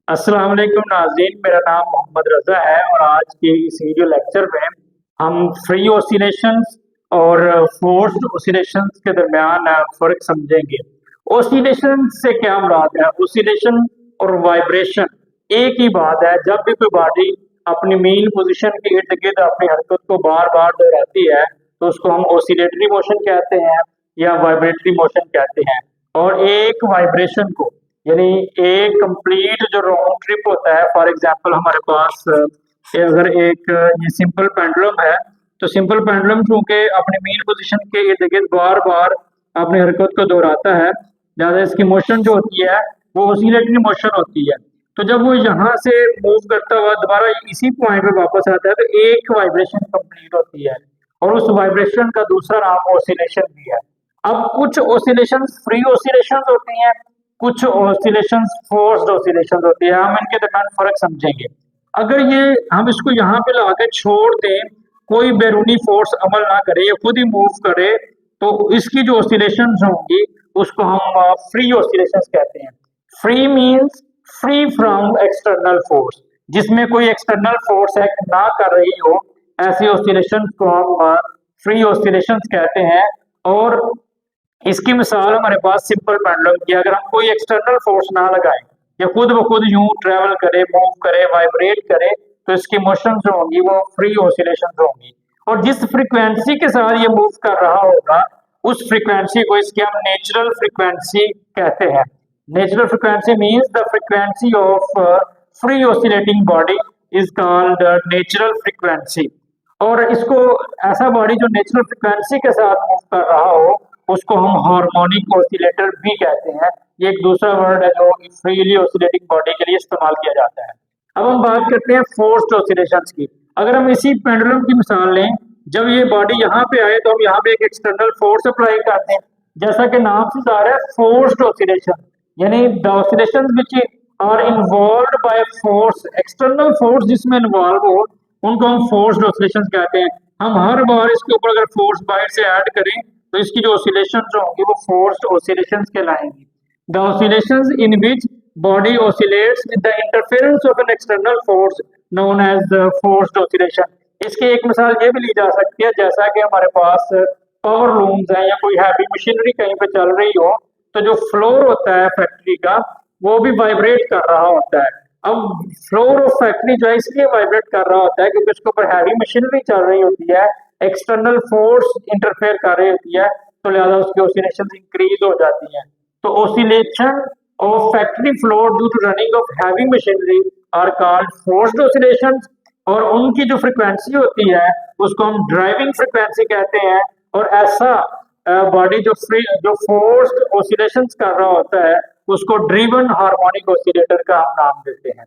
अस्सलाम वालेकुम नाज़रीन, मेरा नाम मोहम्मद रज़ा है और आज के इस वीडियो लेक्चर में हम फ्री ऑसिलेशंस और फोर्स्ड ऑसिलेशंस के दरमियान फ़र्क समझेंगे। ऑसिलेशन से क्या मुराद है? ऑसिलेशन और वाइब्रेशन एक ही बात है। जब भी कोई बॉडी अपनी मेन पोजीशन के इर्द गिर्द अपनी हरकत को बार बार दोहराती है तो उसको हम ऑसिलेटरी मोशन कहते हैं या वाइब्रेटरी मोशन कहते हैं। और एक वाइब्रेशन को यानी एक कंप्लीट जो राउंड ट्रिप होता है, फॉर एग्जांपल हमारे पास अगर एक ये सिंपल पेंडुलम है तो सिंपल पेंडुलम चूंकि अपने मेन पोजीशन के इर्द गिर्द बार बार अपनी हरकत को दोहराता है, ज्यादा इसकी मोशन जो होती है वो ऑसिलेटरी मोशन होती है। तो जब वो यहाँ से मूव करता हुआ दोबारा इसी पॉइंट पे वापस आता है तो एक वाइब्रेशन कंप्लीट होती है और उस वाइब्रेशन का दूसरा नाम ऑसिलेशन भी है। अब कुछ ऑसिलेशन फ्री ऑसिलेशन होती हैं, कुछ ऑसिलेशंस फोर्स्ड ऑसिलेशंस होती है। हम इनके दरमियान फर्क समझेंगे। अगर ये हम इसको यहाँ पे लाके छोड़ दें, कोई बैरूनी फोर्स अमल ना करे, ये खुद ही मूव करे, तो इसकी जो ऑसिलेशंस होंगी उसको हम फ्री ऑसिलेशंस कहते हैं। Free means free from external force, जिसमें कोई एक्सटर्नल फोर्स एक्ट ना कर रही हो, ऐसी ऑसिलेशंस को हम फ्री ऑसिलेशंस कहते हैं। और इसकी मिसाल हमारे पास सिंपल पेंडुलम की, अगर हम कोई एक्सटर्नल फोर्स ना लगाएं या खुद ब खुद यूं ट्रेवल करे, मूव करे, वाइब्रेट करे, तो इसकी मोशन जो होंगी वो फ्री ऑसिलेशन होंगी। और जिस फ्रीक्वेंसी के साथ ये मूव कर रहा होगा उस फ्रीक्वेंसी को इसके हम नेचुरल फ्रीक्वेंसी कहते हैं। Natural frequency means the frequency of free oscillating body is called natural frequency. और इसको ऐसा बॉडी जो नेचुरल फ्रीक्वेंसी के साथ मूव कर रहा हो उसको हम हार्मोनिक ऑसिलेटर भी कहते हैं। ये एक दूसरा वर्ड है जो फ्रीली ऑसिलेटिंग बॉडी के लिए इस्तेमाल किया जाता है। अब हम बात करते हैं फोर्स्ड ऑसिलेशंस की। अगर हम इसी पेंडुलम की मिसाल लें, जब ये बॉडी यहाँ पे आए तो हम यहाँ पे एक एक्सटर्नल फोर्स अप्लाई करते हैं, जैसा कि नाम से जा रहा है फोर्स्ड ऑसिलेशन, यानी the oscillations which are involved by force, external force जिसमें इन्वॉल्व हो उनको हम फोर्स्ड ऑसिलेशंस कहते हैं। हम हर बार इसके ऊपर अगर फोर्स बाहर से ऐड करें तो इसकी जो ऑसिलेशंस होंगी वो फोर्स्ड ऑसिलेशंस कहलाएंगी। The oscillations in which body oscillates with the interference of an external force known as forced oscillation. इसकी एक मिसाल ये भी ली जा सकती है, जैसा कि हमारे पास पावर लूम्स हैं या कोई हैवी मशीनरी कहीं पे चल रही हो तो जो फ्लोर होता है फैक्ट्री का वो भी वाइब्रेट कर रहा होता है। अब फ्लोर ऑफ फैक्ट्री जो है इसलिए वाइब्रेट कर रहा होता है क्योंकि उसके ऊपर हैवी मशीनरी चल रही होती है, एक्सटर्नल फोर्स इंटरफेयर कर रही होती है, तो लिहाजा उसकी ऑसिलेशन इंक्रीज हो जाती हैं। तो oscillation of factory floor due to running of heavy machinery are called forced oscillations. और उनकी जो फ्रीक्वेंसी होती है उसको हम ड्राइविंग फ्रीक्वेंसी कहते हैं। और ऐसा बॉडी जो फोर्स्ड ऑसिलेशंस कर रहा होता है उसको ड्रिवन हार्मोनिक ऑसिलेटर का हम नाम देते हैं।